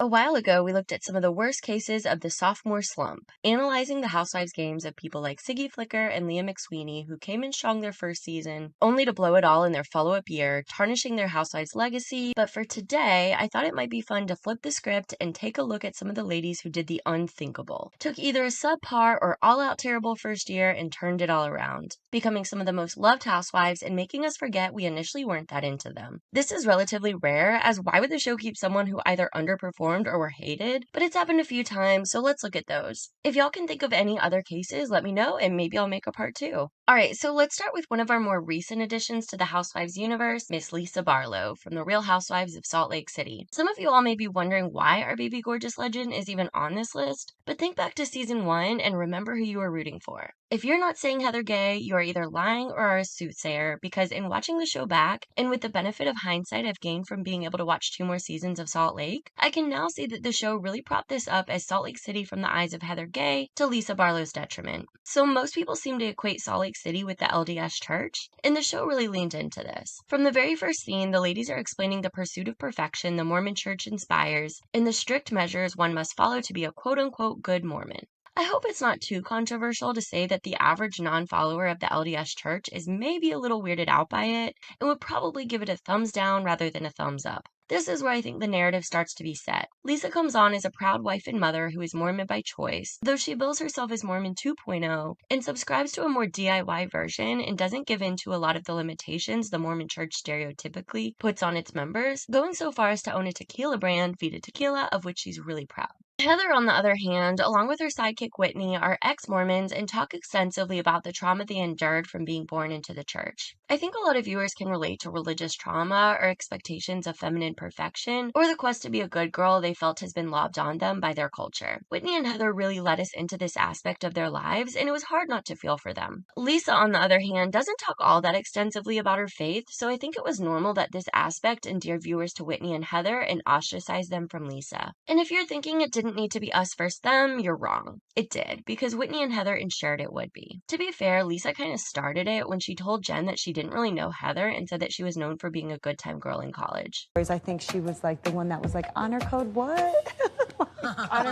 A while ago, we looked at some of the worst cases of the sophomore slump, analyzing the Housewives games of people like Siggy Flicker and Leah McSweeney, who came in strong their first season, only to blow it all in their follow-up year, tarnishing their Housewives legacy. But for today, I thought it might be fun to flip the script and take a look at some of the ladies who did the unthinkable, took either a subpar or all-out terrible first year and turned it all around, becoming some of the most loved housewives and making us forget we initially weren't that into them. This is relatively rare, as why would the show keep someone who either underperformed or were hated? But it's happened a few times, so let's look at those. If y'all can think of any other cases, let me know and maybe I'll make a part 2. Alright, so let's start with one of our more recent additions to the Housewives universe, Miss Lisa Barlow from the Real Housewives of Salt Lake City. Some of you all may be wondering why our baby gorgeous legend is even on this list, but think back to season 1 and remember who you were rooting for. If you're not saying Heather Gay, you are either lying or are a soothsayer, because in watching the show back, and with the benefit of hindsight I've gained from being able to watch 2 more seasons of Salt Lake, I can now see that the show really propped this up as Salt Lake City from the eyes of Heather Gay to Lisa Barlow's detriment. So most people seem to equate Salt Lake City with the LDS church, and the show really leaned into this. From the very first scene, the ladies are explaining the pursuit of perfection the Mormon church inspires, and the strict measures one must follow to be a quote-unquote good Mormon. I hope it's not too controversial to say that the average non-follower of the LDS church is maybe a little weirded out by it and would probably give it a thumbs down rather than a thumbs up. This is where I think the narrative starts to be set. Lisa comes on as a proud wife and mother who is Mormon by choice, though she bills herself as Mormon 2.0 and subscribes to a more DIY version and doesn't give in to a lot of the limitations the Mormon church stereotypically puts on its members, going so far as to own a tequila brand, Vida Tequila, of which she's really proud. Heather, on the other hand, along with her sidekick Whitney, are ex-Mormons and talk extensively about the trauma they endured from being born into the church. I think a lot of viewers can relate to religious trauma or expectations of feminine perfection, or the quest to be a good girl they felt has been lobbed on them by their culture. Whitney and Heather really led us into this aspect of their lives, and it was hard not to feel for them. Lisa, on the other hand, doesn't talk all that extensively about her faith, so I think it was normal that this aspect endeared viewers to Whitney and Heather and ostracized them from Lisa. And if you're thinking it didn't need to be us versus them, you're wrong. It did, because Whitney and Heather ensured it would be. To be fair, Lisa kind of started it when she told Jen that she didn't really know Heather and said that she was known for being a good time girl in college. I think she was like the one that was like, honor code what?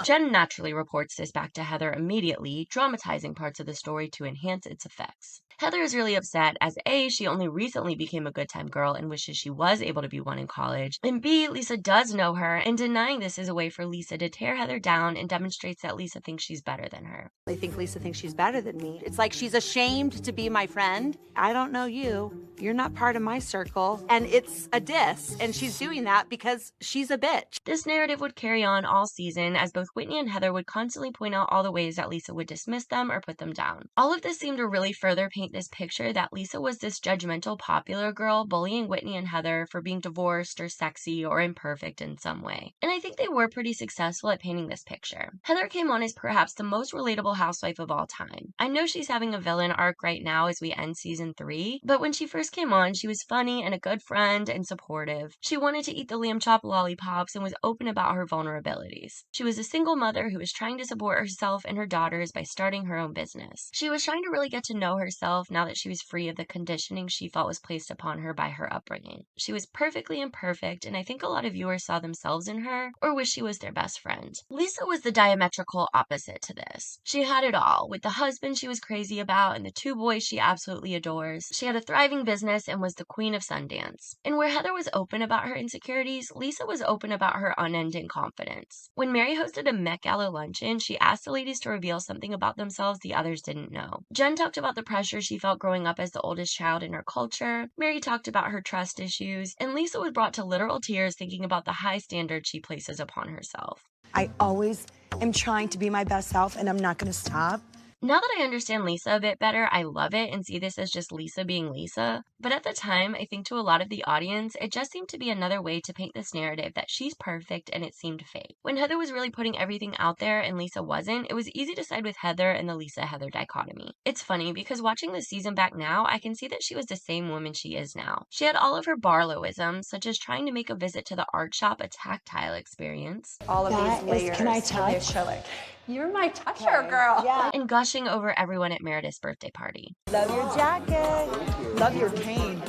Jen naturally reports this back to Heather immediately, dramatizing parts of the story to enhance its effects. Heather is really upset as A, she only recently became a good time girl and wishes she was able to be one in college, and B, Lisa does know her, and denying this is a way for Lisa to tear Heather down and demonstrates that Lisa thinks she's better than her. I think Lisa thinks she's better than me. It's like she's ashamed to be my friend. I don't know you. You're not part of my circle. And it's a diss, and she's doing that because she's a bitch. This narrative would carry on all season as both Whitney and Heather would constantly point out all the ways that Lisa would dismiss them or put them down. All of this seemed to really further paint this picture that Lisa was this judgmental popular girl bullying Whitney and Heather for being divorced or sexy or imperfect in some way. And I think they were pretty successful at painting this picture. Heather came on as perhaps the most relatable housewife of all time. I know she's having a villain arc right now as we end season 3, but when she first came on, she was funny and a good friend and supportive. She wanted to eat the lamb chop lollipops and was open about her vulnerabilities. She was a single mother who was trying to support herself and her daughters by starting her own business. She was trying to really get to know herself now that she was free of the conditioning she felt was placed upon her by her upbringing. She was perfectly imperfect, and I think a lot of viewers saw themselves in her or wish she was their best friend. Lisa was the diametrical opposite to this. She had it all, with the husband she was crazy about and the 2 boys she absolutely adores. She had a thriving business and was the queen of Sundance. And where Heather was open about her insecurities, Lisa was open about her unending confidence. When Mary hosted a Met Gala luncheon, she asked the ladies to reveal something about themselves the others didn't know. Jen talked about the pressure she felt growing up as the oldest child in her culture, Mary talked about her trust issues, and Lisa was brought to literal tears thinking about the high standards she places upon herself. I always am trying to be my best self, and I'm not going to stop. Now that I understand Lisa a bit better, I love it and see this as just Lisa being Lisa. But at the time, I think to a lot of the audience, it just seemed to be another way to paint this narrative that she's perfect and it seemed fake. When Heather was really putting everything out there and Lisa wasn't, it was easy to side with Heather and the Lisa-Heather dichotomy. It's funny because watching this season back now, I can see that she was the same woman she is now. She had all of her Barlowisms, such as trying to make a visit to the art shop a tactile experience. All of these layers. Can I touch? Acrylic. You're my toucher, girl. Yeah. And gushing over everyone at Meredith's birthday party. Love your jacket. Love your cane.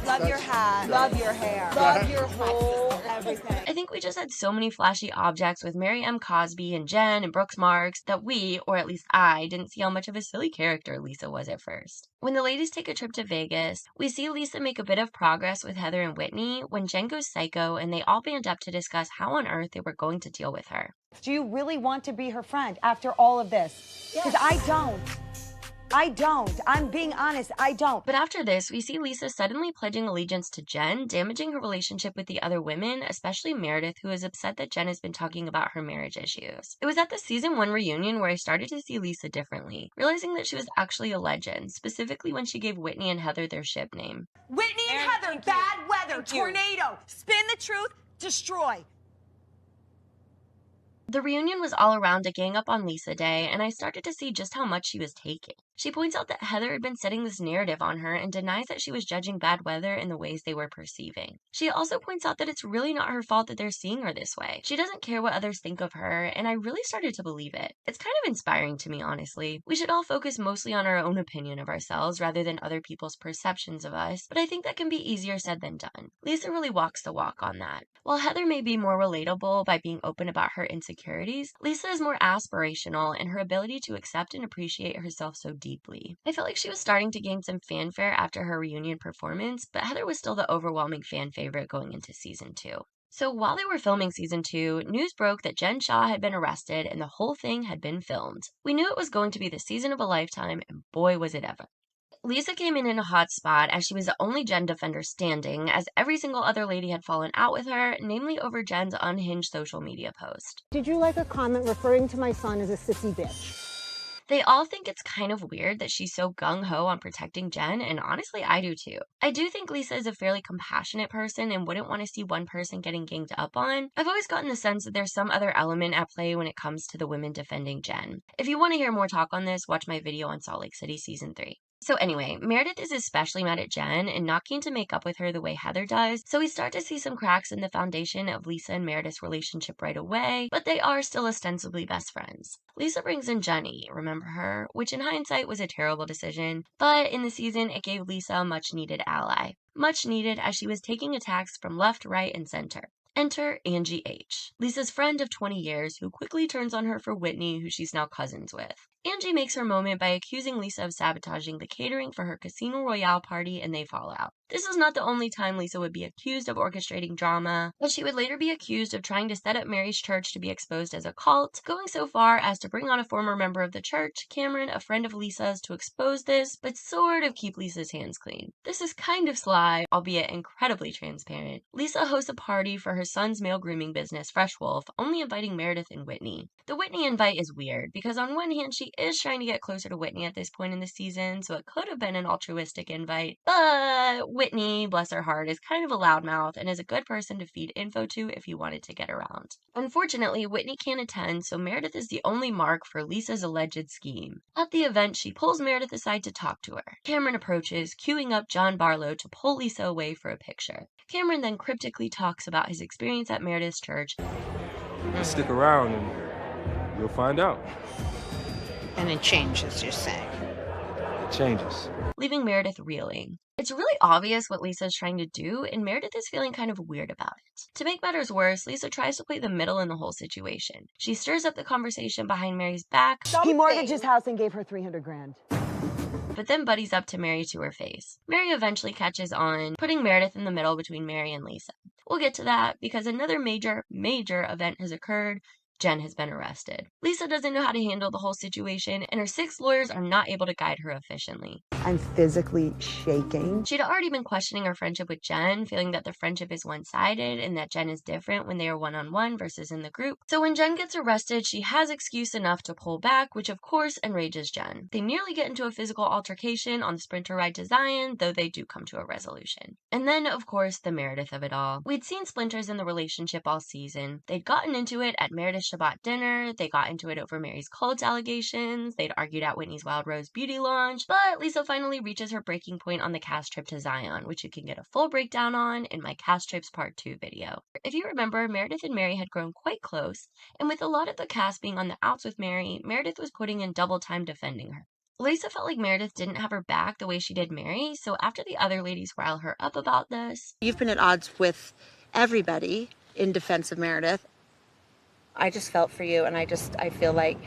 Love your hat. Love your hair. Love your whole everything. I think we just had so many flashy objects with Mary M. Cosby and Jen and Brooks Marks that we, or at least I, didn't see how much of a silly character Lisa was at first. When the ladies take a trip to Vegas, we see Lisa make a bit of progress with Heather and Whitney when Jen goes psycho and they all band up to discuss how on earth they were going to deal with her. Do you really want to be her friend after all of this? Because I don't. I don't. I'm being honest. I don't. But after this, we see Lisa suddenly pledging allegiance to Jen, damaging her relationship with the other women, especially Meredith, who is upset that Jen has been talking about her marriage issues. It was at the season 1 reunion where I started to see Lisa differently, realizing that she was actually a legend, specifically when she gave Whitney and Heather their ship name. Whitney and Heather, bad weather, tornado, spin the truth, destroy. The reunion was all around a gang up on Lisa Day, and I started to see just how much she was taking. She points out that Heather had been setting this narrative on her and denies that she was judging bad weather in the ways they were perceiving. She also points out that it's really not her fault that they're seeing her this way. She doesn't care what others think of her, and I really started to believe it. It's kind of inspiring to me, honestly. We should all focus mostly on our own opinion of ourselves rather than other people's perceptions of us, but I think that can be easier said than done. Lisa really walks the walk on that. While Heather may be more relatable by being open about her insecurities, Lisa is more aspirational in her ability to accept and appreciate herself so deeply. I felt like she was starting to gain some fanfare after her reunion performance, but Heather was still the overwhelming fan favorite going into season 2. So while they were filming season 2, news broke that Jen Shah had been arrested and the whole thing had been filmed. We knew it was going to be the season of a lifetime, and boy was it ever. Lisa came in a hot spot as she was the only Jen defender standing, as every single other lady had fallen out with her, namely over Jen's unhinged social media post. Did you like a comment referring to my son as a sissy bitch? They all think it's kind of weird that she's so gung-ho on protecting Jen, and honestly, I do too. I do think Lisa is a fairly compassionate person and wouldn't want to see one person getting ganged up on. I've always gotten the sense that there's some other element at play when it comes to the women defending Jen. If you want to hear more talk on this, watch my video on Salt Lake City season 3. So anyway, Meredith is especially mad at Jen and not keen to make up with her the way Heather does, so we start to see some cracks in the foundation of Lisa and Meredith's relationship right away, but they are still ostensibly best friends. Lisa brings in Jenny, remember her? Which in hindsight was a terrible decision, but in the season it gave Lisa a much needed ally. Much needed as she was taking attacks from left, right, and center. Enter Angie H., Lisa's friend of 20 years who quickly turns on her for Whitney, who she's now cousins with. Angie makes her moment by accusing Lisa of sabotaging the catering for her Casino Royale party, and they fall out. This is not the only time Lisa would be accused of orchestrating drama, but she would later be accused of trying to set up Mary's church to be exposed as a cult, going so far as to bring on a former member of the church, Cameron, a friend of Lisa's, to expose this, but sort of keep Lisa's hands clean. This is kind of sly, albeit incredibly transparent. Lisa hosts a party for her son's male grooming business, Fresh Wolf, only inviting Meredith and Whitney. The Whitney invite is weird, because on one hand she is trying to get closer to Whitney at this point in the season, so it could have been an altruistic invite, but Whitney, bless her heart, is kind of a loudmouth and is a good person to feed info to if you wanted to get around. Unfortunately, Whitney can't attend, so Meredith is the only mark for Lisa's alleged scheme. At the event, she pulls Meredith aside to talk to her. Cameron approaches, cueing up John Barlow to pull Lisa away for a picture. Cameron then cryptically talks about his experience at Meredith's church. Stick around and you'll find out. And it changes, you're saying? It changes. Leaving Meredith reeling. It's really obvious what Lisa is trying to do, and Meredith is feeling kind of weird about it. To make matters worse, Lisa tries to play the middle in the whole situation. She stirs up the conversation behind Mary's back. He mortgaged his house and gave her 300 grand. But then buddies up to Mary to her face. Mary eventually catches on, putting Meredith in the middle between Mary and Lisa. We'll get to that because another major event has occurred. Jen has been arrested. Lisa doesn't know how to handle the whole situation, and her 6 lawyers are not able to guide her efficiently. I'm physically shaking. She'd already been questioning her friendship with Jen, feeling that the friendship is one-sided and that Jen is different when they are one-on-one versus in the group. So when Jen gets arrested, she has excuse enough to pull back, which of course enrages Jen. They nearly get into a physical altercation on the Sprinter ride to Zion, though they do come to a resolution. And then, of course, the Meredith of it all. We'd seen splinters in the relationship all season. They'd gotten into it at Meredith's Shabbat dinner, they got into it over Mary's cult allegations, they'd argued at Whitney's Wild Rose beauty launch, but Lisa finally reaches her breaking point on the cast trip to Zion, which you can get a full breakdown on in my Cast Trips Part 2 video. If you remember, Meredith and Mary had grown quite close, and with a lot of the cast being on the outs with Mary, Meredith was putting in double time defending her. Lisa felt like Meredith didn't have her back the way she did Mary, so after the other ladies rile her up about this, You've been at odds with everybody in defense of Meredith. I just felt for you, and I feel like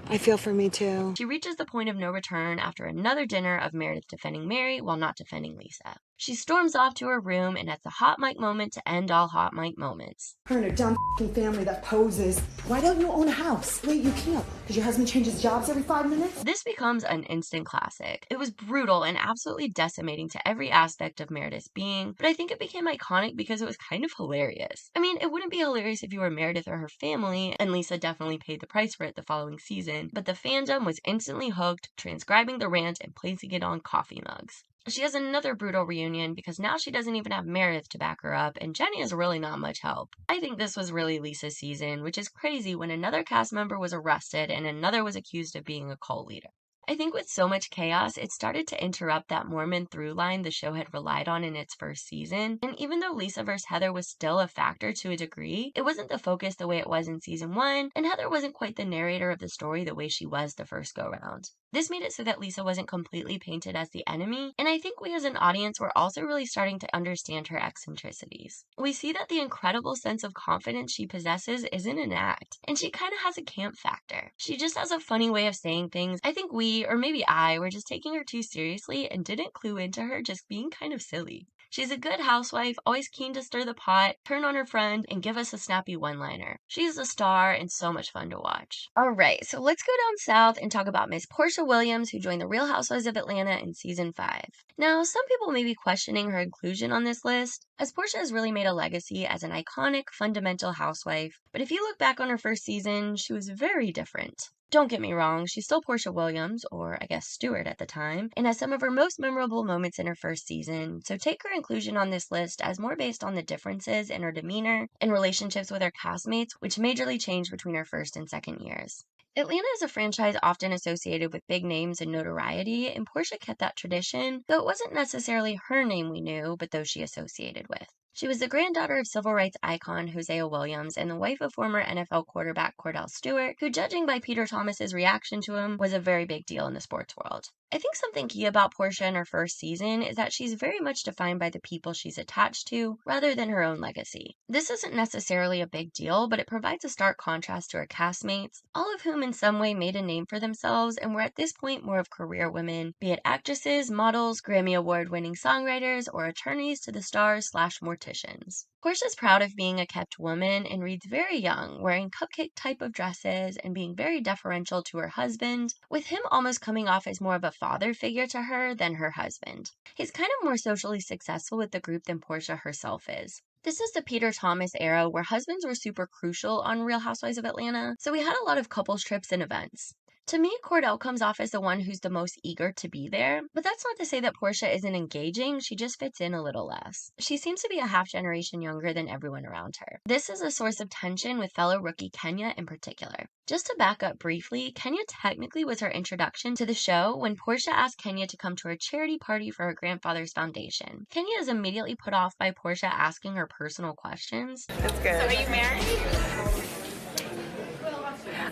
I feel for me too. she reaches the point of no return after another dinner of Meredith defending Mary while not defending Lisa. She storms off to her room and has a hot mic moment to end all hot mic moments. Her and her dumb family that poses. Why don't you own a house? Wait, you can't. Because your husband changes jobs every 5 minutes? This becomes an instant classic. It was brutal and absolutely decimating to every aspect of Meredith's being, but I think it became iconic because it was kind of hilarious. I mean, it wouldn't be hilarious if you were Meredith or her family, and Lisa definitely paid the price for it the following season, but the fandom was instantly hooked, transcribing the rant and placing it on coffee mugs. She has another brutal reunion because now she doesn't even have Meredith to back her up, and Jenny is really not much help. I think this was really Lisa's season, which is crazy when another cast member was arrested and another was accused of being a cult leader. I think with so much chaos, it started to interrupt that Mormon through line the show had relied on in its first season, and even though Lisa vs. Heather was still a factor to a degree, it wasn't the focus the way it was in season 1, and Heather wasn't quite the narrator of the story the way she was the first go-round. This made it so that Lisa wasn't completely painted as the enemy, and I think we as an audience were also really starting to understand her eccentricities. We see that the incredible sense of confidence she possesses isn't an act, and she kind of has a camp factor. She just has a funny way of saying things. I think we, or maybe I, were just taking her too seriously and didn't clue into her just being kind of silly. She's a good housewife, always keen to stir the pot, turn on her friend, and give us a snappy one-liner. She's a star and so much fun to watch. Alright, so let's go down south and talk about Miss Porsha Williams, who joined the Real Housewives of Atlanta in season 5. Now, some people may be questioning her inclusion on this list, as Porsha has really made a legacy as an iconic, fundamental housewife, but if you look back on her first season, she was very different. Don't get me wrong, she's still Porsha Williams, or I guess Stewart at the time, and has some of her most memorable moments in her first season, so take her inclusion on this list as more based on the differences in her demeanor and relationships with her castmates, which majorly changed between her first and second years. Atlanta is a franchise often associated with big names and notoriety, and Porsha kept that tradition, though it wasn't necessarily her name we knew, but those she associated with. She was the granddaughter of civil rights icon Hosea Williams and the wife of former NFL quarterback Cordell Stewart, who, judging by Peter Thomas's reaction to him, was a very big deal in the sports world. I think something key about Porsha in her first season is that she's very much defined by the people she's attached to, rather than her own legacy. This isn't necessarily a big deal, but it provides a stark contrast to her castmates, all of whom in some way made a name for themselves and were at this point more of career women, be it actresses, models, Grammy Award-winning songwriters, or attorneys to the stars/morticians. Porsha's proud of being a kept woman and reads very young, wearing cupcake type of dresses and being very deferential to her husband, with him almost coming off as more of a father figure to her than her husband. He's kind of more socially successful with the group than Porsha herself is. This is the Peter Thomas era where husbands were super crucial on Real Housewives of Atlanta, so we had a lot of couples trips and events. To me, Cordell comes off as the one who's the most eager to be there, but that's not to say that Porsha isn't engaging, she just fits in a little less. She seems to be a half generation younger than everyone around her. This is a source of tension with fellow rookie Kenya in particular. Just to back up briefly, Kenya technically was her introduction to the show when Porsha asked Kenya to come to her charity party for her grandfather's foundation. Kenya is immediately put off by Porsha asking her personal questions. That's good. So are you married?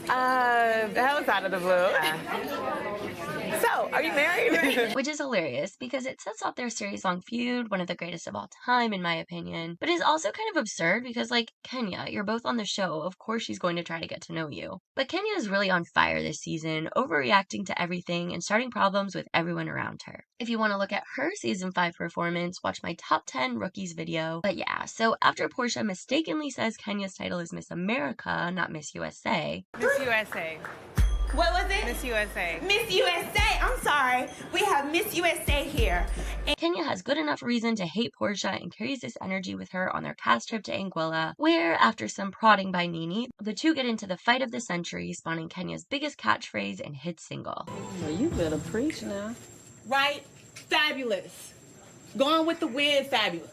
That was out of the blue. So, are you married? Which is hilarious because it sets off their series-long feud, one of the greatest of all time in my opinion, but is also kind of absurd because, like, Kenya, you're both on the show, of course she's going to try to get to know you. But Kenya is really on fire this season, overreacting to everything and starting problems with everyone around her. If you want to look at her season 5 performance, watch my top 10 rookies video. But yeah, so after Porsha mistakenly says Kenya's title is Miss America, not Miss USA. Miss USA. What was it? Miss USA. Miss USA. I'm sorry. We have Miss USA here. Kenya has good enough reason to hate Porsha and carries this energy with her on their cast trip to Anguilla, where, after some prodding by Nene, the two get into the fight of the century, spawning Kenya's biggest catchphrase and hit single. Well, you better preach now. Right? Fabulous. Going with the wind, fabulous.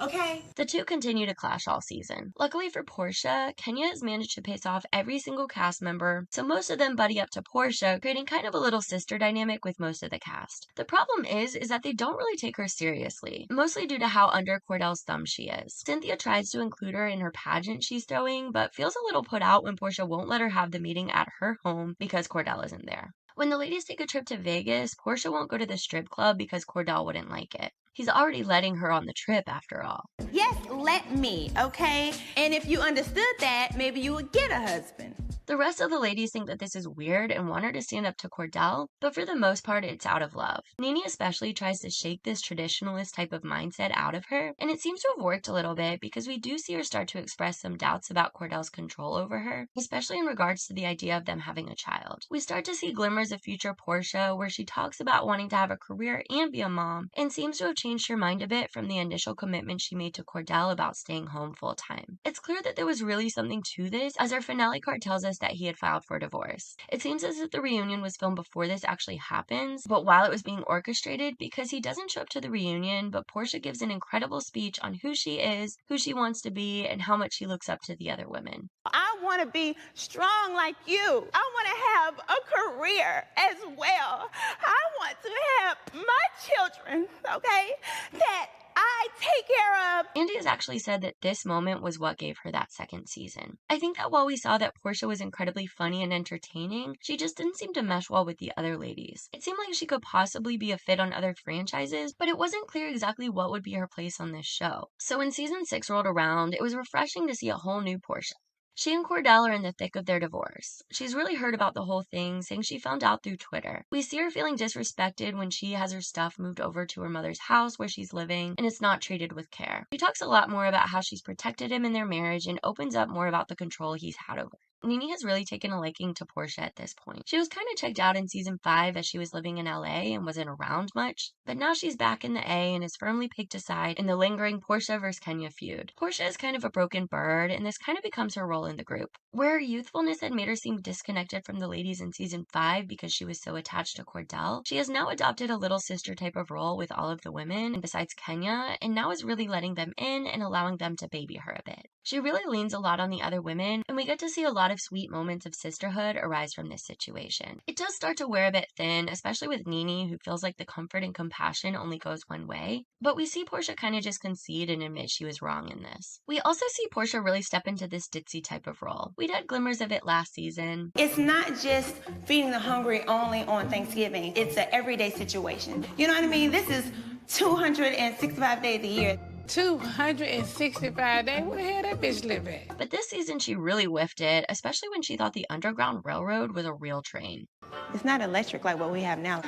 Okay. The two continue to clash all season. Luckily for Porsha, Kenya has managed to piss off every single cast member, so most of them buddy up to Porsha, creating kind of a little sister dynamic with most of the cast. The problem is that they don't really take her seriously, mostly due to how under Cordell's thumb she is. Cynthia tries to include her in her pageant she's throwing, but feels a little put out when Porsha won't let her have the meeting at her home because Cordell isn't there. When the ladies take a trip to Vegas, Porsha won't go to the strip club because Cordell wouldn't like it. He's already letting her on the trip after all. Yes, let me, okay? And if you understood that, maybe you would get a husband. The rest of the ladies think that this is weird and want her to stand up to Cordell, but for the most part, it's out of love. Nene especially tries to shake this traditionalist type of mindset out of her, and it seems to have worked a little bit because we do see her start to express some doubts about Cordell's control over her, especially in regards to the idea of them having a child. We start to see glimmers of future Porsha, where she talks about wanting to have a career and be a mom, and seems to have changed her mind a bit from the initial commitment she made to Cordell about staying home full time. It's clear that there was really something to this, as our finale card tells us that he had filed for divorce. It seems as if the reunion was filmed before this actually happens, but while it was being orchestrated, because he doesn't show up to the reunion, but Porsha gives an incredible speech on who she is, who she wants to be, and how much she looks up to the other women. I want to be strong like you. I want to have a career as well. I want to have my children, okay, that I take care of. Andy has actually said that this moment was what gave her that second season. I think that while we saw that Porsha was incredibly funny and entertaining, she just didn't seem to mesh well with the other ladies. It seemed like she could possibly be a fit on other franchises, but it wasn't clear exactly what would be her place on this show. So when season 6 rolled around, it was refreshing to see a whole new Porsha. She and Cordell are in the thick of their divorce. She's really heard about the whole thing, saying she found out through Twitter. We see her feeling disrespected when she has her stuff moved over to her mother's house where she's living, and it's not treated with care. She talks a lot more about how she's protected him in their marriage and opens up more about the control he's had over her. Nene has really taken a liking to Porsha at this point. She was kind of checked out in season 5 as she was living in LA and wasn't around much, but now she's back in the A and is firmly picked aside in the lingering Porsha vs. Kenya feud. Porsha is kind of a broken bird, and this kind of becomes her role in the group. Where her youthfulness had made her seem disconnected from the ladies in season 5 because she was so attached to Cordell, she has now adopted a little sister type of role with all of the women besides Kenya, and now is really letting them in and allowing them to baby her a bit. She really leans a lot on the other women, and we get to see a lot of sweet moments of sisterhood arise from this situation. It does start to wear a bit thin, especially with Nene, who feels like the comfort and compassion only goes one way, but we see Porsha kind of just concede and admit she was wrong in this. We also see Porsha really step into this ditzy type of role. We'd had glimmers of it last season. It's not just feeding the hungry only on Thanksgiving. It's an everyday situation. You know what I mean? This is 265 days a year. 265 days? Where the hell that bitch live at? But this season she really whiffed it, especially when she thought the Underground Railroad was a real train. It's not electric like what we have now.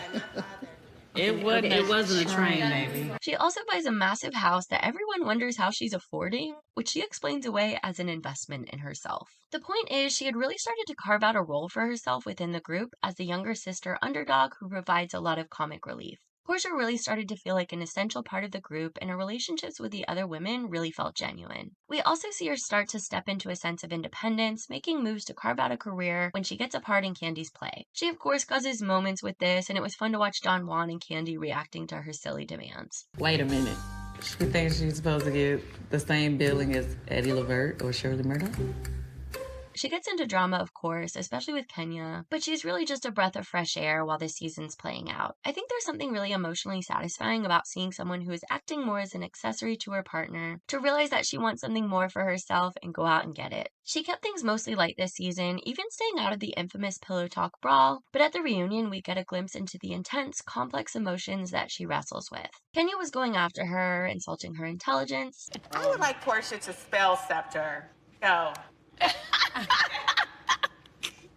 It wasn't a train, baby. She also buys a massive house that everyone wonders how she's affording, which she explains away as an investment in herself. The point is, she had really started to carve out a role for herself within the group as the younger sister underdog who provides a lot of comic relief. Porsha really started to feel like an essential part of the group, and her relationships with the other women really felt genuine. We also see her start to step into a sense of independence, making moves to carve out a career when she gets a part in Candy's play. She of course causes moments with this, and it was fun to watch Don Juan and Candy reacting to her silly demands. Wait a minute. She thinks she's supposed to get the same billing as Eddie Levert or Shirley Murdoch? She gets into drama, of course, especially with Kenya, but she's really just a breath of fresh air while this season's playing out. I think there's something really emotionally satisfying about seeing someone who is acting more as an accessory to her partner to realize that she wants something more for herself and go out and get it. She kept things mostly light this season, even staying out of the infamous pillow talk brawl, but at the reunion we get a glimpse into the intense, complex emotions that she wrestles with. Kenya was going after her, insulting her intelligence. I would like Porsha to spell scepter. Go.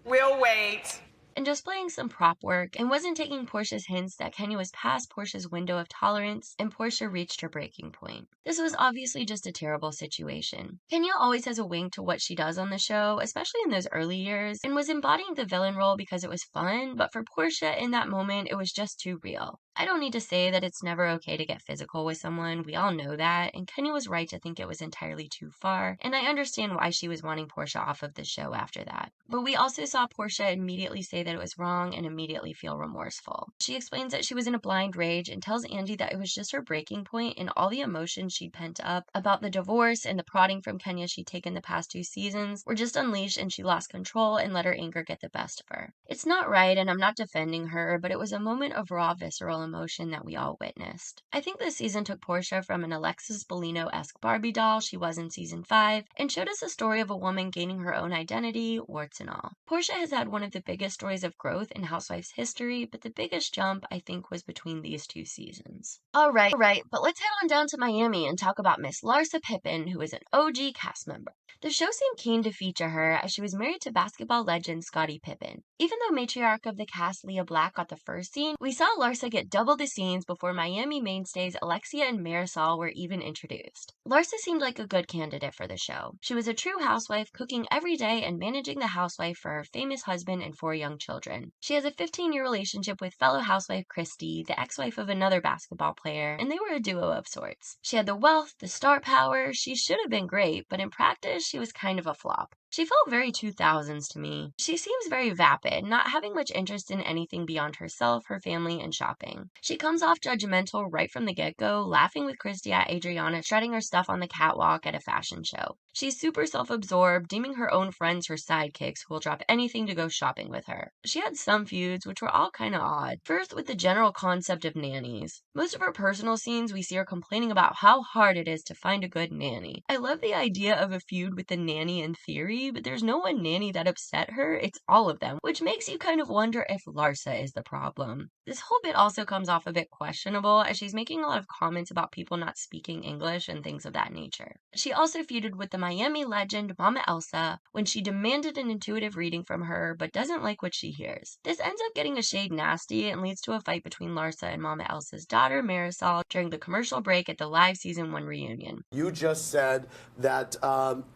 We'll wait. And displaying some prop work, and wasn't taking Porsha's hints that Kenya was past Porsha's window of tolerance, and Porsha reached her breaking point. This was obviously just a terrible situation. Kenya always has a wing to what she does on the show, especially in those early years, and was embodying the villain role because it was fun, but for Porsha in that moment, it was just too real. I don't need to say that it's never okay to get physical with someone, we all know that, and Kenya was right to think it was entirely too far, and I understand why she was wanting Porsha off of the show after that. But we also saw Porsha immediately say that it was wrong and immediately feel remorseful. She explains that she was in a blind rage and tells Andy that it was just her breaking point, and all the emotions she'd pent up about the divorce and the prodding from Kenya she'd taken the past 2 seasons were just unleashed, and she lost control and let her anger get the best of her. It's not right, and I'm not defending her, but it was a moment of raw, visceral emotion that we all witnessed. I think this season took Porsha from an Alexis Bellino-esque Barbie doll she was in season 5 and showed us a story of a woman gaining her own identity, warts and all. Porsha has had one of the biggest stories of growth in Housewives history, but the biggest jump, I think, was between these 2 seasons. Alright, but let's head on down to Miami and talk about Miss Larsa Pippen, who is an OG cast member. The show seemed keen to feature her as she was married to basketball legend Scottie Pippen. Even though matriarch of the cast Leah Black got the first scene, we saw Larsa get double the scenes before Miami mainstays Alexia and Marisol were even introduced. Larsa seemed like a good candidate for the show. She was a true housewife, cooking every day and managing the housewife for her famous husband and 4 young children. She has a 15-year relationship with fellow housewife Christy, the ex-wife of another basketball player, and they were a duo of sorts. She had the wealth, the star power, she should have been great, but in practice, she was kind of a flop. She felt very 2000s to me. She seems very vapid, not having much interest in anything beyond herself, her family, and shopping. She comes off judgmental right from the get-go, laughing with Christy at Adriana shredding her stuff on the catwalk at a fashion show. She's super self-absorbed, deeming her own friends her sidekicks who will drop anything to go shopping with her. She had some feuds, which were all kinda odd. First, with the general concept of nannies. Most of her personal scenes, we see her complaining about how hard it is to find a good nanny. I love the idea of a feud with the nanny in theory, but there's no one nanny that upset her, it's all of them, which makes you kind of wonder if Larsa is the problem. This whole bit also comes off a bit questionable, as she's making a lot of comments about people not speaking English and things of that nature. She also feuded with the Miami legend Mama Elsa when she demanded an intuitive reading from her, but doesn't like what she hears. This ends up getting a shade nasty and leads to a fight between Larsa and Mama Elsa's daughter, Marisol, during the commercial break at the live season 1 reunion. You just said that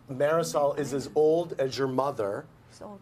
Marisol is as old as your mother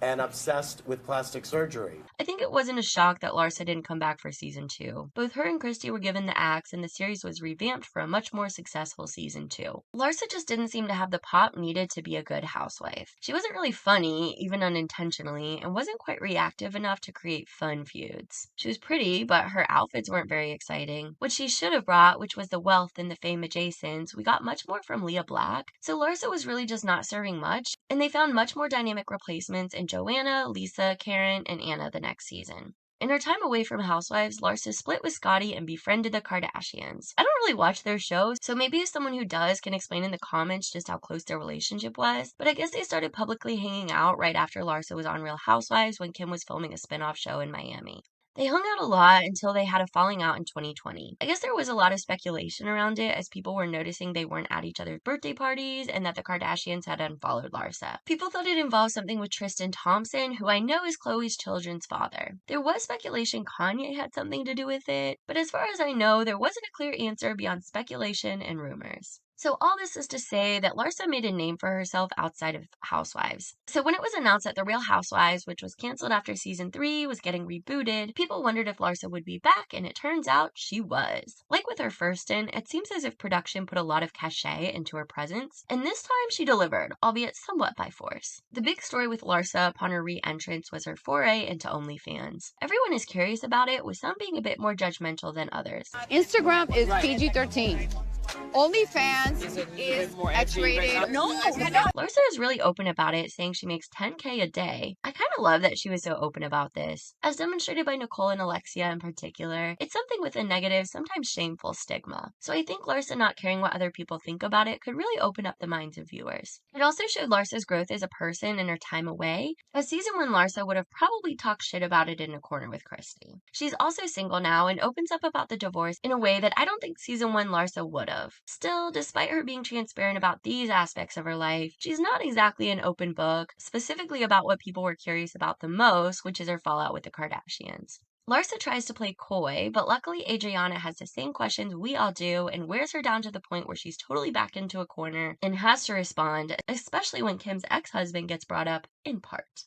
and obsessed with plastic surgery. I think it wasn't a shock that Larsa didn't come back for season 2. Both her and Christy were given the axe, and the series was revamped for a much more successful season 2. Larsa just didn't seem to have the pop needed to be a good housewife. She wasn't really funny, even unintentionally, and wasn't quite reactive enough to create fun feuds. She was pretty, but her outfits weren't very exciting. What she should have brought, which was the wealth and the fame adjacent, we got much more from Leah Black, so Larsa was really just not serving much, and they found much more dynamic replacements in Joanna, Lisa, Karen, and Anna the next season. In her time away from Housewives, Larsa split with Scottie and befriended the Kardashians. I don't really watch their shows, so maybe someone who does can explain in the comments just how close their relationship was, but I guess they started publicly hanging out right after Larsa was on Real Housewives when Kim was filming a spin-off show in Miami. They hung out a lot until they had a falling out in 2020. I guess there was a lot of speculation around it as people were noticing they weren't at each other's birthday parties and that the Kardashians had unfollowed Larsa. People thought it involved something with Tristan Thompson, who I know is Khloe's children's father. There was speculation Kanye had something to do with it, but as far as I know, there wasn't a clear answer beyond speculation and rumors. So all this is to say that Larsa made a name for herself outside of Housewives. So when it was announced that The Real Housewives, which was canceled after season 3, was getting rebooted, people wondered if Larsa would be back, and it turns out she was. Like with her first stint, it seems as if production put a lot of cachet into her presence, and this time she delivered, albeit somewhat by force. The big story with Larsa upon her re-entrance was her foray into OnlyFans. Everyone is curious about it, with some being a bit more judgmental than others. Instagram is PG-13. OnlyFans is X-rated. No. Larsa is really open about it, saying she makes $10K a day. I kind of love that she was so open about this. As demonstrated by Nicole and Alexia in particular, it's something with a negative, sometimes shameful stigma. So I think Larsa not caring what other people think about it could really open up the minds of viewers. It also showed Larsa's growth as a person in her time away, as season 1 Larsa would have probably talked shit about it in a corner with Christy. She's also single now and opens up about the divorce in a way that I don't think season 1 Larsa would have. Still, despite her being transparent about these aspects of her life, she's not exactly an open book, specifically about what people were curious about the most, which is her fallout with the Kardashians. Larsa tries to play coy, but luckily Adriana has the same questions we all do and wears her down to the point where she's totally backed into a corner and has to respond, especially when Kim's ex-husband gets brought up in part.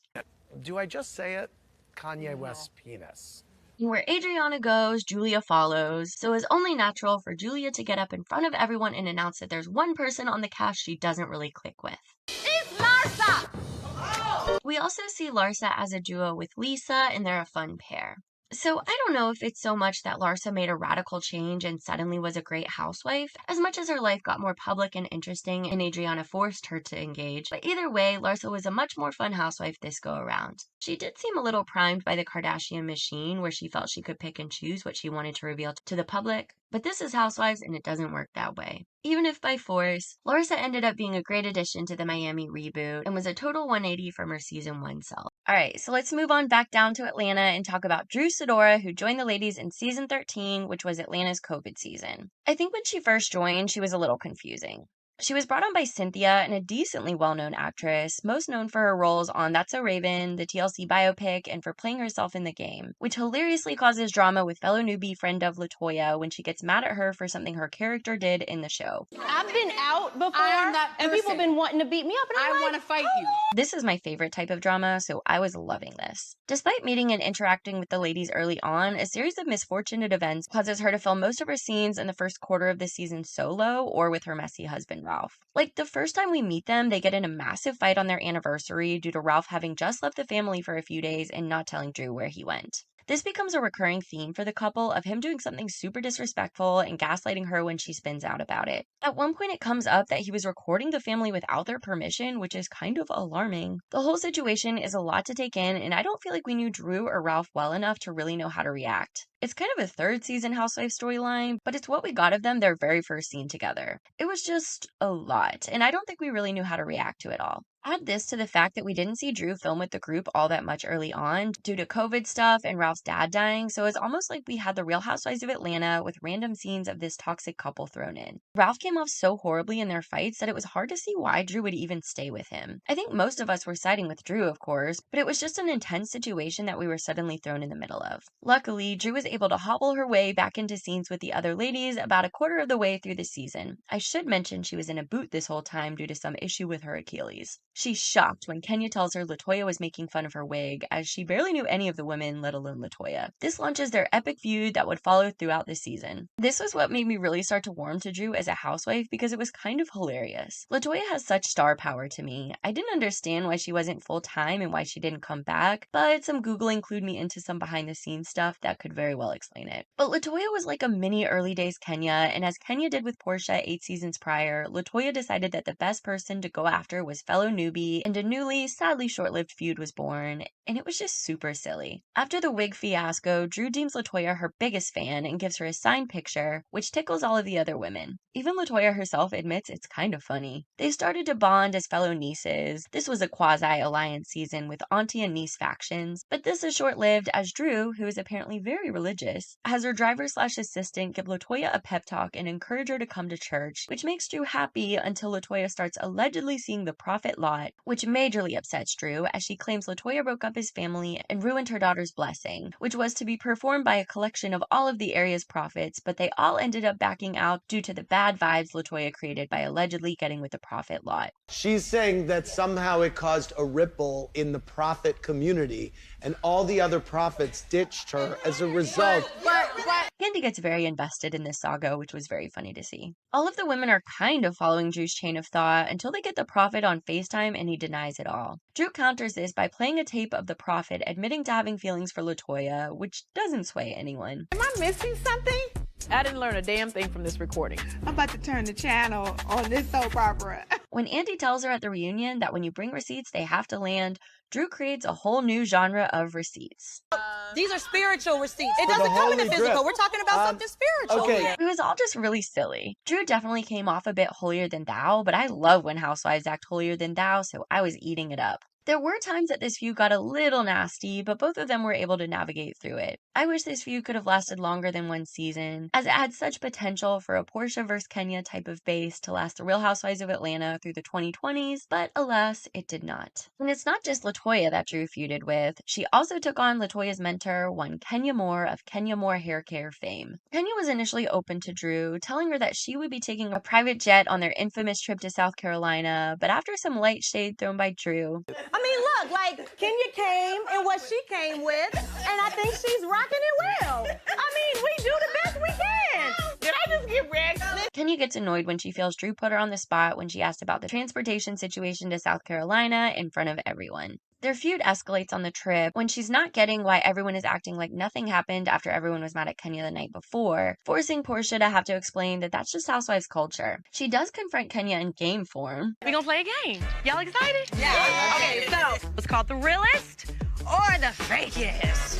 Do I just say it? Kanye West's penis. Where Adriana goes, Julia follows, so it's only natural for Julia to get up in front of everyone and announce that there's one person on the cast she doesn't really click with. It's Larsa! We also see Larsa as a duo with Lisa, and they're a fun pair. So I don't know if it's so much that Larsa made a radical change and suddenly was a great housewife, as much as her life got more public and interesting and Adriana forced her to engage. But either way, Larsa was a much more fun housewife this go around. She did seem a little primed by the Kardashian machine, where she felt she could pick and choose what she wanted to reveal to the public. But this is Housewives, and it doesn't work that way. Even if by force, Larsa ended up being a great addition to the Miami reboot and was a total 180 from her season 1 self. Alright, so let's move on back down to Atlanta and talk about Sidora, who joined the ladies in season 13, which was Atlanta's COVID season. I think when she first joined, she was a little confusing. She was brought on by Cynthia, and a decently well-known actress, most known for her roles on That's So Raven, the TLC biopic, and for playing herself in The Game, which hilariously causes drama with fellow newbie friend of LaToya when she gets mad at her for something her character did in the show. I've been out before, and people have been wanting to beat me up, and I want to fight you. This is my favorite type of drama, so I was loving this. Despite meeting and interacting with the ladies early on, a series of misfortunate events causes her to film most of her scenes in the first quarter of the season solo or with her messy husband, Ralph. Like, the first time we meet them, they get in a massive fight on their anniversary due to Ralph having just left the family for a few days and not telling Drew where he went. This becomes a recurring theme for the couple of him doing something super disrespectful and gaslighting her when she spins out about it. At one point it comes up that he was recording the family without their permission, which is kind of alarming. The whole situation is a lot to take in, and I don't feel like we knew Drew or Ralph well enough to really know how to react. It's kind of a third season housewife storyline, but it's what we got of them their very first scene together. It was just a lot, and I don't think we really knew how to react to it all. Add this to the fact that we didn't see Drew film with the group all that much early on due to COVID stuff and Ralph's dad dying, so it's almost like we had the Real Housewives of Atlanta with random scenes of this toxic couple thrown in. Ralph came off so horribly in their fights that it was hard to see why Drew would even stay with him. I think most of us were siding with Drew, of course, but it was just an intense situation that we were suddenly thrown in the middle of. Luckily, Drew was able to hobble her way back into scenes with the other ladies about a quarter of the way through the season. I should mention she was in a boot this whole time due to some issue with her Achilles. She's shocked when Kenya tells her LaToya was making fun of her wig, as she barely knew any of the women, let alone LaToya. This launches their epic feud that would follow throughout the season. This was what made me really start to warm to Drew as a housewife because it was kind of hilarious. LaToya has such star power to me. I didn't understand why she wasn't full-time and why she didn't come back, but some Googling clued me into some behind-the-scenes stuff that could very well explain it. But LaToya was like a mini early days Kenya, and as Kenya did with Porsha 8 seasons prior, LaToya decided that the best person to go after was fellow newbie, and a newly, sadly short-lived feud was born, and it was just super silly. After the wig fiasco, Drew deems LaToya her biggest fan and gives her a signed picture, which tickles all of the other women. Even LaToya herself admits it's kind of funny. They started to bond as fellow nieces. This was a quasi-alliance season with auntie and niece factions, but this is short-lived as Drew, who is apparently very religious, has her driver/assistant give LaToya a pep talk and encourage her to come to church, which makes Drew happy until LaToya starts allegedly seeing the prophet Lot, which majorly upsets Drew as she claims LaToya broke up his family and ruined her daughter's blessing, which was to be performed by a collection of all of the area's prophets, but they all ended up backing out due to the bad vibes LaToya created by allegedly getting with the prophet Lot. She's saying that somehow it caused a ripple in the prophet community, and all the other prophets ditched her as a result. Candy gets very invested in this saga, which was very funny to see. All of the women are kind of following Drew's chain of thought until they get the prophet on FaceTime and he denies it all. Drew counters this by playing a tape of the prophet admitting to having feelings for LaToya, which doesn't sway anyone. Am I missing something? I didn't learn a damn thing from this recording. I'm about to turn the channel on this soap opera. When Andy tells her at the reunion that when you bring receipts, they have to land, Drew creates a whole new genre of receipts. These are spiritual receipts. It doesn't come in a physical. We're talking about something spiritual. Okay. It was all just really silly. Drew definitely came off a bit holier than thou, but I love when housewives act holier than thou, so I was eating it up. There were times that this feud got a little nasty, but both of them were able to navigate through it. I wish this feud could have lasted longer than one season, as it had such potential for a Porsha vs. Kenya type of base to last the Real Housewives of Atlanta through the 2020s, but alas, it did not. And it's not just LaToya that Drew feuded with. She also took on LaToya's mentor, one Kenya Moore of Kenya Moore Hair Care fame. Kenya was initially open to Drew, telling her that she would be taking a private jet on their infamous trip to South Carolina, but after some light shade thrown by Drew, I mean, look, like, Kenya came and what she came with, and I think she's rocking it well. I mean, we do the best we can. Did I just get wrecked? Kenya gets annoyed when she feels Drew put her on the spot when she asked about the transportation situation to South Carolina in front of everyone. Their feud escalates on the trip when she's not getting why everyone is acting like nothing happened after everyone was mad at Kenya the night before, forcing Porsha to have to explain that that's just housewives culture. She does confront Kenya in game form. We gonna play a game. Y'all excited? Yeah. Okay, so it's called the realest or the fakest.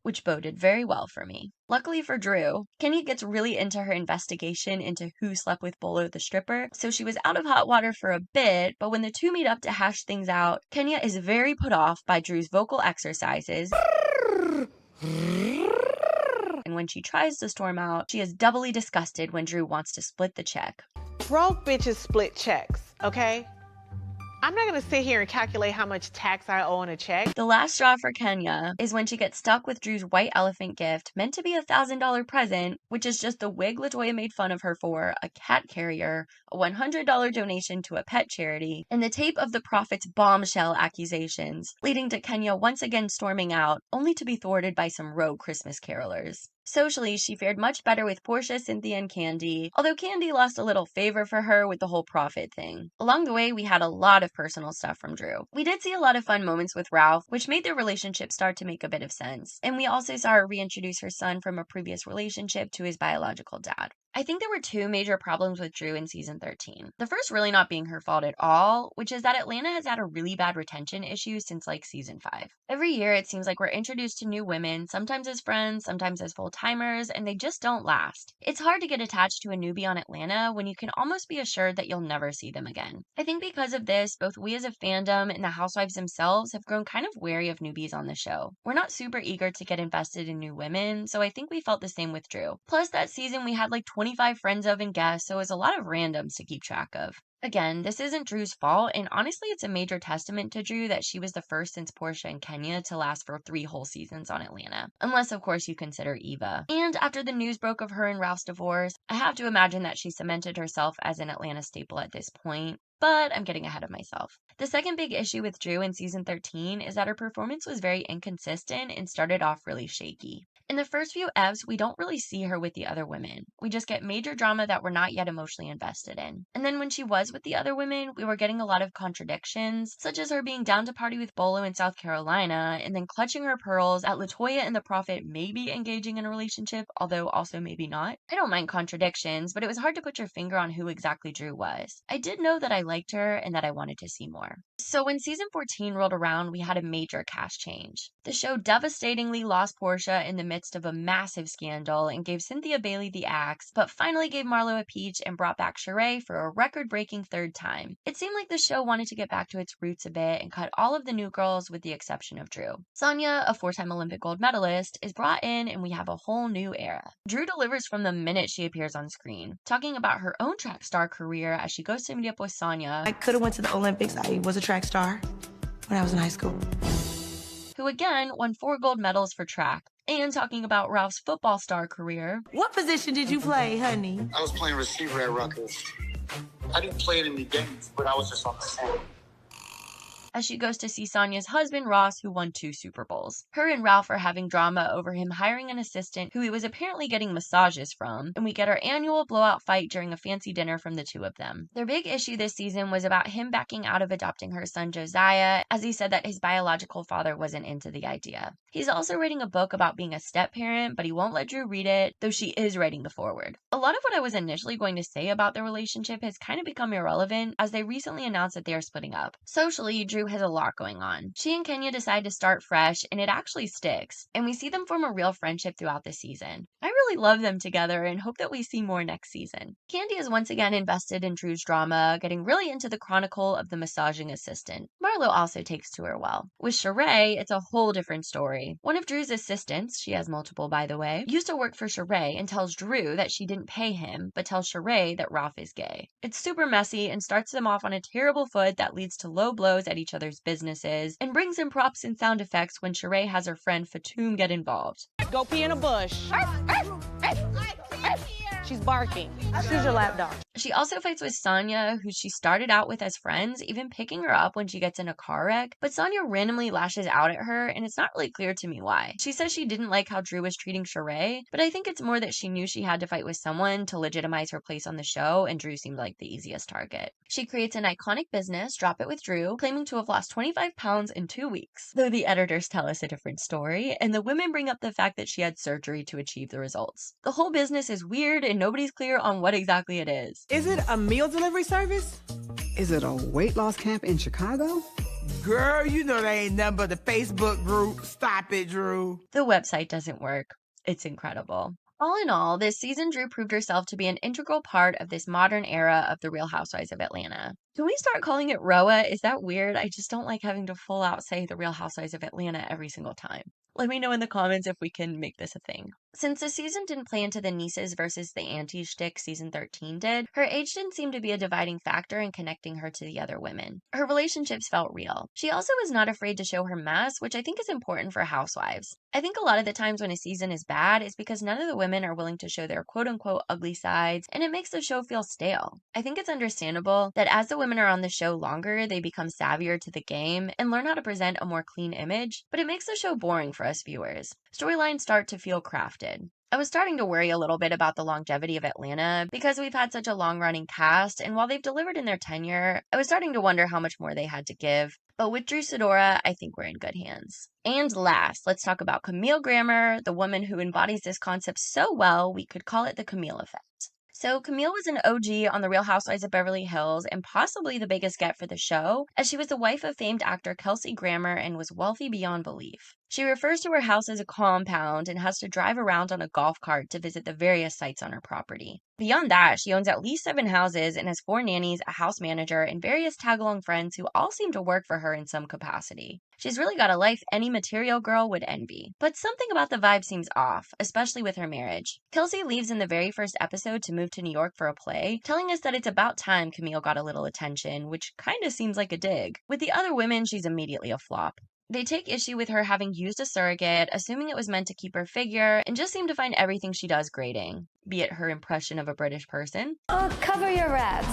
Which boded very well for me. Luckily for Drew, Kenya gets really into her investigation into who slept with Barlow the stripper, so she was out of hot water for a bit, but when the two meet up to hash things out, Kenya is very put off by Drew's vocal exercises. And when she tries to storm out, she is doubly disgusted when Drew wants to split the check. Broke bitches split checks, okay? I'm not gonna sit here and calculate how much tax I owe on a check. The last straw for Kenya is when she gets stuck with Drew's white elephant gift, meant to be a $1,000 present, which is just the wig LaToya made fun of her for, a cat carrier, a $100 donation to a pet charity, and the tape of the prophet's bombshell accusations, leading to Kenya once again storming out, only to be thwarted by some rogue Christmas carolers. Socially, she fared much better with Porsha, Cynthia, and Kandi, although Kandi lost a little favor for her with the whole prophet thing. Along the way, we had a lot of personal stuff from Drew. We did see a lot of fun moments with Ralph, which made their relationship start to make a bit of sense. And we also saw her reintroduce her son from a previous relationship to his biological dad. I think there were two major problems with Drew in season 13. The first really not being her fault at all, which is that Atlanta has had a really bad retention issue since like season 5. Every year it seems like we're introduced to new women, sometimes as friends, sometimes as full-timers, and they just don't last. It's hard to get attached to a newbie on Atlanta when you can almost be assured that you'll never see them again. I think because of this, both we as a fandom and the housewives themselves have grown kind of wary of newbies on the show. We're not super eager to get invested in new women, so I think we felt the same with Drew. Plus that season we had like 25 friends of and guests, so it was a lot of randoms to keep track of. Again, this isn't Drew's fault, and honestly it's a major testament to Drew that she was the first since Porsha and Kenya to last for 3 whole seasons on Atlanta. Unless, of course, you consider Eva. And after the news broke of her and Ralph's divorce, I have to imagine that she cemented herself as an Atlanta staple at this point. But I'm getting ahead of myself. The second big issue with Drew in season 13 is that her performance was very inconsistent and started off really shaky. In the first few eps, we don't really see her with the other women. We just get major drama that we're not yet emotionally invested in. And then when she was with the other women, we were getting a lot of contradictions, such as her being down to party with Barlow in South Carolina, and then clutching her pearls at LaToya and the prophet maybe engaging in a relationship, although also maybe not. I don't mind contradictions, but it was hard to put your finger on who exactly Drew was. I did know that I liked her and that I wanted to see more. So when season 14 rolled around, we had a major cast change. The show devastatingly lost Porsha in the midst of a massive scandal and gave Cynthia Bailey the axe, but finally gave Marlo a peach and brought back Sheree for a record-breaking 3rd time. It seemed like the show wanted to get back to its roots a bit and cut all of the new girls with the exception of Drew. Sonia, a 4-time Olympic gold medalist, is brought in and we have a whole new era. Drew delivers from the minute she appears on screen, talking about her own track star career as she goes to meet up with Sonia. I could have went to the Olympics. I was a track star when I was in high school. Who again won 4 gold medals for track, and talking about Ralph's football star career. What position did you play, honey? I was playing receiver at Rutgers. I didn't play it in the games, but I was just on the field. As she goes to see Sonia's husband, Ross, who won 2 Super Bowls. Her and Ralph are having drama over him hiring an assistant who he was apparently getting massages from, and we get our annual blowout fight during a fancy dinner from the two of them. Their big issue this season was about him backing out of adopting her son Josiah, as he said that his biological father wasn't into the idea. He's also writing a book about being a step-parent, but he won't let Drew read it, though she is writing the foreword. A lot of what I was initially going to say about their relationship has kind of become irrelevant, as they recently announced that they are splitting up. Socially, Drew has a lot going on. She and Kenya decide to start fresh, and it actually sticks, and we see them form a real friendship throughout the season. I really love them together and hope that we see more next season. Kandi is once again invested in Drew's drama, getting really into the chronicle of the massaging assistant. Barlow also takes to her well. With Sheree, it's a whole different story. One of Drew's assistants, she has multiple by the way, used to work for Sheree and tells Drew that she didn't pay him, but tells Sheree that Ralph is gay. It's super messy and starts them off on a terrible foot that leads to low blows at each other's businesses and brings in props and sound effects when Sheree has her friend Fatum get involved. Go pee in a bush. She's barking. She's your lap dog. She also fights with Sonia, who she started out with as friends, even picking her up when she gets in a car wreck. But Sonia randomly lashes out at her, and it's not really clear to me why. She says she didn't like how Drew was treating Sheree, but I think it's more that she knew she had to fight with someone to legitimize her place on the show, and Drew seemed like the easiest target. She creates an iconic business, Drop It with Drew, claiming to have lost 25 pounds in 2 weeks, though the editors tell us a different story, and the women bring up the fact that she had surgery to achieve the results. The whole business is weird, and nobody's clear on what exactly it is. Is it a meal delivery service? Is it a weight loss camp in Chicago? Girl, you know they ain't nothing but the Facebook group. Stop it, Drew. The website doesn't work. It's incredible. All in all, this season Drew proved herself to be an integral part of this modern era of the Real Housewives of Atlanta. Can we start calling it RHOA? Is that weird? I just don't like having to full out say the Real Housewives of Atlanta every single time. Let me know in the comments if we can make this a thing. Since the season didn't play into the nieces versus the aunties shtick season 13 did, her age didn't seem to be a dividing factor in connecting her to the other women. Her relationships felt real. She also was not afraid to show her mess, which I think is important for housewives. I think a lot of the times when a season is bad is because none of the women are willing to show their quote-unquote ugly sides, and it makes the show feel stale. I think it's understandable that as the women are on the show longer, they become savvier to the game and learn how to present a more clean image, but it makes the show boring for us viewers. Storylines start to feel crafted. I was starting to worry a little bit about the longevity of Atlanta because we've had such a long-running cast, and while they've delivered in their tenure, I was starting to wonder how much more they had to give. But with Drew Sidora, I think we're in good hands. And last, let's talk about Camille Grammer, the woman who embodies this concept so well, we could call it the Camille effect. So Camille was an OG on The Real Housewives of Beverly Hills and possibly the biggest get for the show, as she was the wife of famed actor Kelsey Grammer and was wealthy beyond belief. She refers to her house as a compound and has to drive around on a golf cart to visit the various sites on her property. Beyond that, she owns at least 7 houses and has 4 nannies, a house manager, and various tag-along friends who all seem to work for her in some capacity. She's really got a life any material girl would envy. But something about the vibe seems off, especially with her marriage. Kelsey leaves in the very first episode to move to New York for a play, telling us that it's about time Camille got a little attention, which kinda seems like a dig. With the other women, she's immediately a flop. They take issue with her having used a surrogate, assuming it was meant to keep her figure, and just seem to find everything she does grating, be it her impression of a British person. Oh, cover your rat.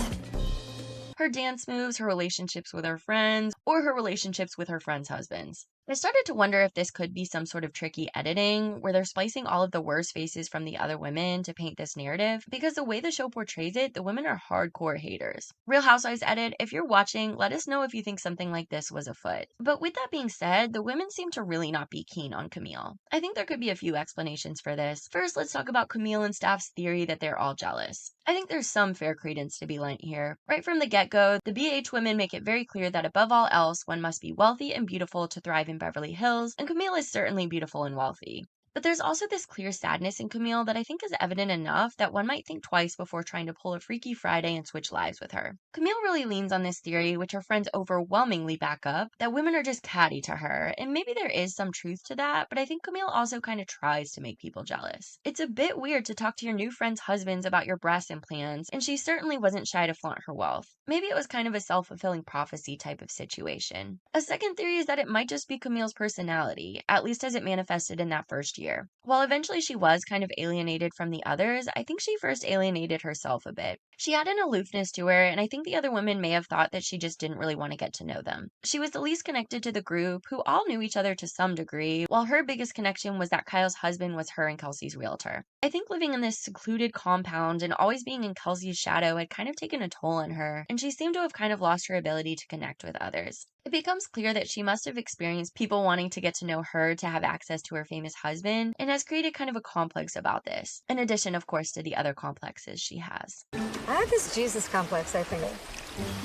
Her dance moves, her relationships with her friends, or her relationships with her friends' husbands. I started to wonder if this could be some sort of tricky editing, where they're splicing all of the worst faces from the other women to paint this narrative, because the way the show portrays it, the women are hardcore haters. Real Housewives edit, if you're watching, let us know if you think something like this was afoot. But with that being said, the women seem to really not be keen on Camille. I think there could be a few explanations for this. First, let's talk about Camille and staff's theory that they're all jealous. I think there's some fair credence to be lent here. Right from the get-go, the BH women make it very clear that above all else, one must be wealthy and beautiful to thrive in Beverly Hills, and Camille is certainly beautiful and wealthy. But there's also this clear sadness in Camille that I think is evident enough that one might think twice before trying to pull a Freaky Friday and switch lives with her. Camille really leans on this theory, which her friends overwhelmingly back up, that women are just catty to her, and maybe there is some truth to that, but I think Camille also kind of tries to make people jealous. It's a bit weird to talk to your new friends' husbands about your breast implants, and she certainly wasn't shy to flaunt her wealth. Maybe it was kind of a self-fulfilling prophecy type of situation. A second theory is that it might just be Camille's personality, at least as it manifested in that first year. While eventually she was kind of alienated from the others, I think she first alienated herself a bit. She had an aloofness to her, and I think the other women may have thought that she just didn't really want to get to know them. She was the least connected to the group, who all knew each other to some degree, while her biggest connection was that Kyle's husband was her and Kelsey's realtor. I think living in this secluded compound and always being in Kelsey's shadow had kind of taken a toll on her, and she seemed to have kind of lost her ability to connect with others. It becomes clear that she must have experienced people wanting to get to know her to have access to her famous husband, and has created kind of a complex about this, in addition, of course, to the other complexes she has. I have this Jesus complex, I think.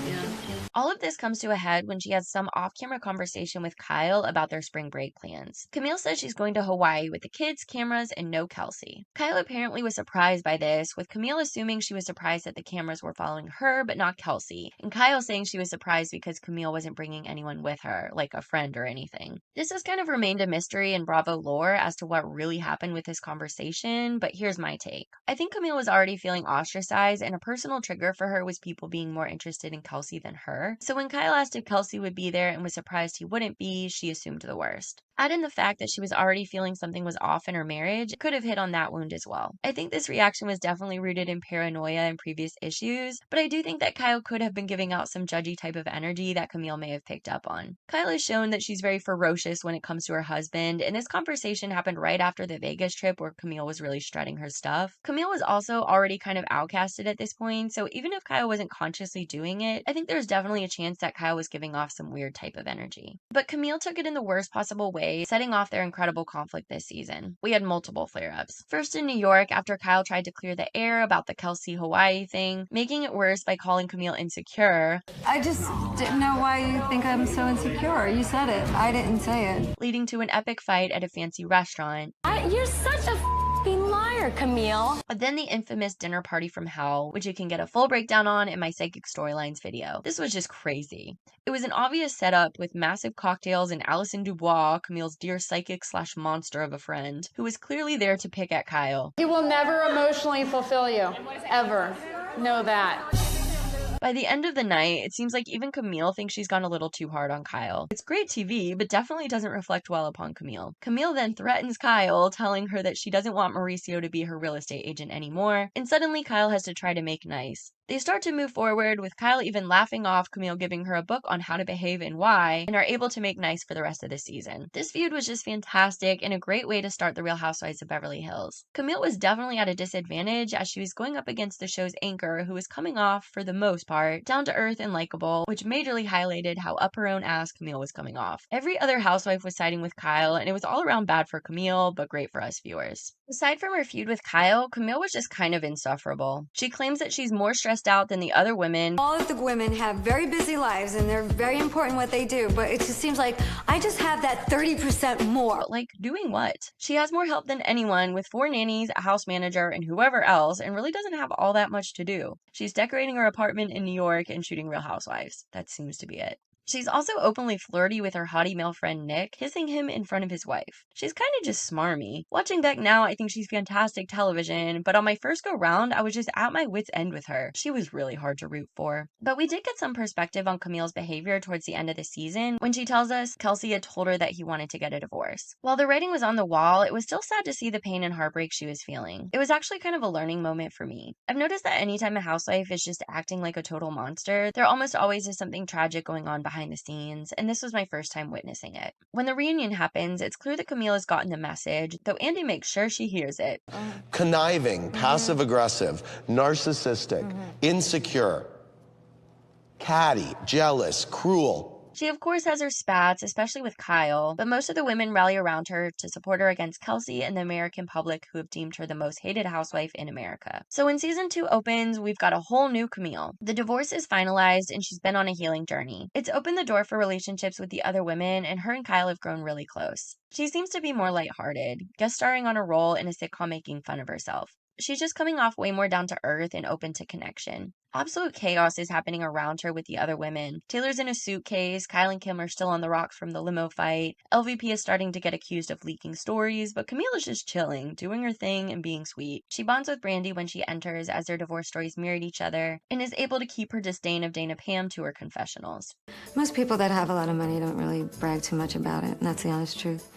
Yeah. All of this comes to a head when she has some off-camera conversation with Kyle about their spring break plans. Camille says she's going to Hawaii with the kids, cameras, and no Kelsey. Kyle apparently was surprised by this, with Camille assuming she was surprised that the cameras were following her but not Kelsey, and Kyle saying she was surprised because Camille wasn't bringing anyone with her, like a friend or anything. This has kind of remained a mystery in Bravo lore as to what really happened with this conversation, but here's my take. I think Camille was already feeling ostracized, and a personal trigger for her was people being more interested in Kelsey than her. So when Kyle asked if Kelsey would be there and was surprised he wouldn't be, she assumed the worst. Add in the fact that she was already feeling something was off in her marriage, it could have hit on that wound as well. I think this reaction was definitely rooted in paranoia and previous issues, but I do think that Kyle could have been giving out some judgy type of energy that Camille may have picked up on. Kyle has shown that she's very ferocious when it comes to her husband, and this conversation happened right after the Vegas trip where Camille was really strutting her stuff. Camille was also already kind of outcasted at this point, so even if Kyle wasn't consciously doing it, I think there's definitely a chance that Kyle was giving off some weird type of energy. But Camille took it in the worst possible way, setting off their incredible conflict this season. We had multiple flare-ups. First in New York, after Kyle tried to clear the air about the Kelsey Hawaii thing, making it worse by calling Camille insecure. I just didn't know why you think I'm so insecure. You said it. I didn't say it. Leading to an epic fight at a fancy restaurant. You're such a f***ing liar, Camille. But then the infamous dinner party from hell, which you can get a full breakdown on in my Psychic Storylines video. This was just crazy. It was an obvious setup with massive cocktails and Allison Dubois, Camille's dear psychic / monster of a friend, who was clearly there to pick at Kyle. He will never emotionally fulfill you. Ever. Know that. By the end of the night, it seems like even Camille thinks she's gone a little too hard on Kyle. It's great TV, but definitely doesn't reflect well upon Camille. Camille then threatens Kyle, telling her that she doesn't want Mauricio to be her real estate agent anymore, and suddenly Kyle has to try to make nice. They start to move forward, with Kyle even laughing off Camille giving her a book on how to behave and why, and are able to make nice for the rest of the season. This feud was just fantastic and a great way to start the Real Housewives of Beverly Hills. Camille was definitely at a disadvantage as she was going up against the show's anchor, who was coming off, for the most part, down to earth and likable, which majorly highlighted how up her own ass Camille was coming off. Every other housewife was siding with Kyle, and it was all around bad for Camille, but great for us viewers. Aside from her feud with Kyle, Camille was just kind of insufferable. She claims that she's more stressed out than the other women. All of the women have very busy lives and they're very important what they do, but it just seems like I just have that 30% more. But like, doing what? She has more help than anyone with 4 nannies, a house manager, and whoever else, and really doesn't have all that much to do. She's decorating her apartment in New York and shooting Real Housewives. That seems to be it. She's also openly flirty with her hottie male friend Nick, kissing him in front of his wife. She's kind of just smarmy. Watching back now, I think she's fantastic television, but on my first go round, I was just at my wit's end with her. She was really hard to root for. But we did get some perspective on Camille's behavior towards the end of the season when she tells us Kelsey had told her that he wanted to get a divorce. While the writing was on the wall, it was still sad to see the pain and heartbreak she was feeling. It was actually kind of a learning moment for me. I've noticed that anytime a housewife is just acting like a total monster, there almost always is something tragic going on behind the scenes, and this was my first time witnessing it. When the reunion happens, it's clear that Camille has gotten the message, though Andy makes sure she hears it. Conniving, passive-aggressive, narcissistic, insecure, catty, jealous, cruel. She of course has her spats, especially with Kyle, but most of the women rally around her to support her against Kelsey and the American public who have deemed her the most hated housewife in America. So when season 2 opens, we've got a whole new Camille. The divorce is finalized and she's been on a healing journey. It's opened the door for relationships with the other women, and her and Kyle have grown really close. She seems to be more lighthearted, guest starring on a role in a sitcom making fun of herself. She's just coming off way more down to earth and open to connection. Absolute chaos is happening around her with the other women. Taylor's in a suitcase, Kyle and Kim are still on the rocks from the limo fight, LVP is starting to get accused of leaking stories, but Camille is just chilling, doing her thing and being sweet. She bonds with Brandy when she enters as their divorce stories mirrored each other, and is able to keep her disdain of Dana Pam to her confessionals. Most people that have a lot of money don't really brag too much about it, and that's the honest truth.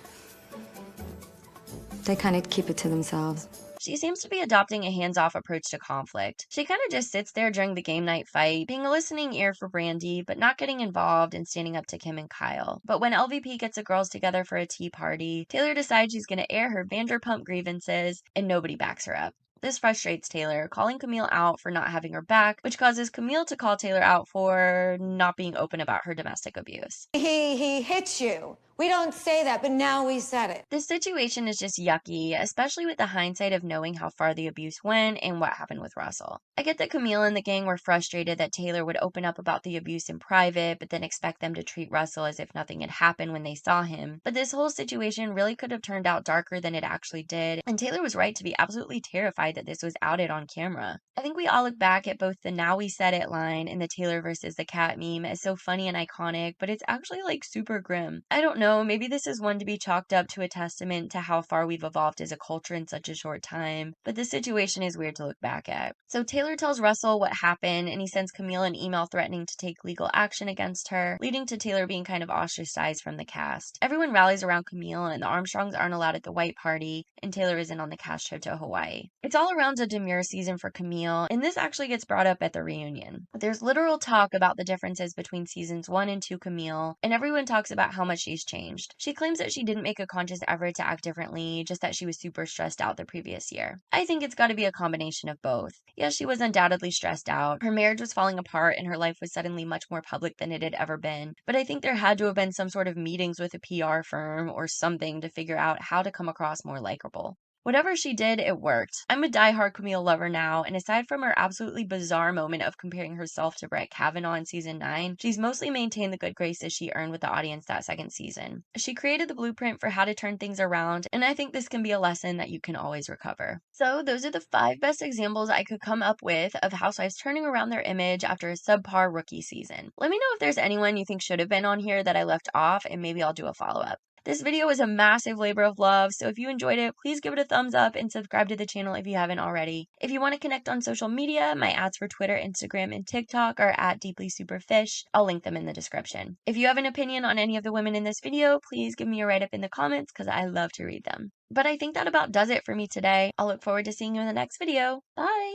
They kind of keep it to themselves. She seems to be adopting a hands-off approach to conflict. She kind of just sits there during the game night fight, being a listening ear for Brandy, but not getting involved and standing up to Kim and Kyle. But when LVP gets the girls together for a tea party, Taylor decides she's going to air her Vanderpump grievances, and nobody backs her up. This frustrates Taylor, calling Camille out for not having her back, which causes Camille to call Taylor out for not being open about her domestic abuse. He hits you. We don't say that, but now we said it. This situation is just yucky, especially with the hindsight of knowing how far the abuse went and what happened with Russell. I get that Camille and the gang were frustrated that Taylor would open up about the abuse in private, but then expect them to treat Russell as if nothing had happened when they saw him. But this whole situation really could have turned out darker than it actually did, and Taylor was right to be absolutely terrified that this was outed on camera. I think we all look back at both the "now we said it" line and the Taylor versus the cat meme as so funny and iconic, but it's actually like super grim. I don't know, maybe this is one to be chalked up to a testament to how far we've evolved as a culture in such a short time, but the situation is weird to look back at. So Taylor tells Russell what happened, and he sends Camille an email threatening to take legal action against her, leading to Taylor being kind of ostracized from the cast. Everyone rallies around Camille, and the Armstrongs aren't allowed at the white party, and Taylor isn't on the cast trip to Hawaii. It's all around a demure season for Camille, and this actually gets brought up at the reunion. There's literal talk about the differences between seasons 1 and 2 Camille, and everyone talks about how much she's changed. She claims that she didn't make a conscious effort to act differently, just that she was super stressed out the previous year. I think it's got to be a combination of both. Yes, she was undoubtedly stressed out. Her marriage was falling apart, and her life was suddenly much more public than it had ever been, but I think there had to have been some sort of meetings with a PR firm or something to figure out how to come across more likable. Whatever she did, it worked. I'm a diehard Camille lover now, and aside from her absolutely bizarre moment of comparing herself to Brett Kavanaugh in season 9, she's mostly maintained the good graces she earned with the audience that second season. She created the blueprint for how to turn things around, and I think this can be a lesson that you can always recover. So those are the 5 best examples I could come up with of housewives turning around their image after a subpar rookie season. Let me know if there's anyone you think should have been on here that I left off, and maybe I'll do a follow-up. This video was a massive labor of love, so if you enjoyed it, please give it a thumbs up and subscribe to the channel if you haven't already. If you want to connect on social media, my ads for Twitter, Instagram, and TikTok are at deeplysuperfish. I'll link them in the description. If you have an opinion on any of the women in this video, please give me a write-up in the comments because I love to read them. But I think that about does it for me today. I'll look forward to seeing you in the next video. Bye!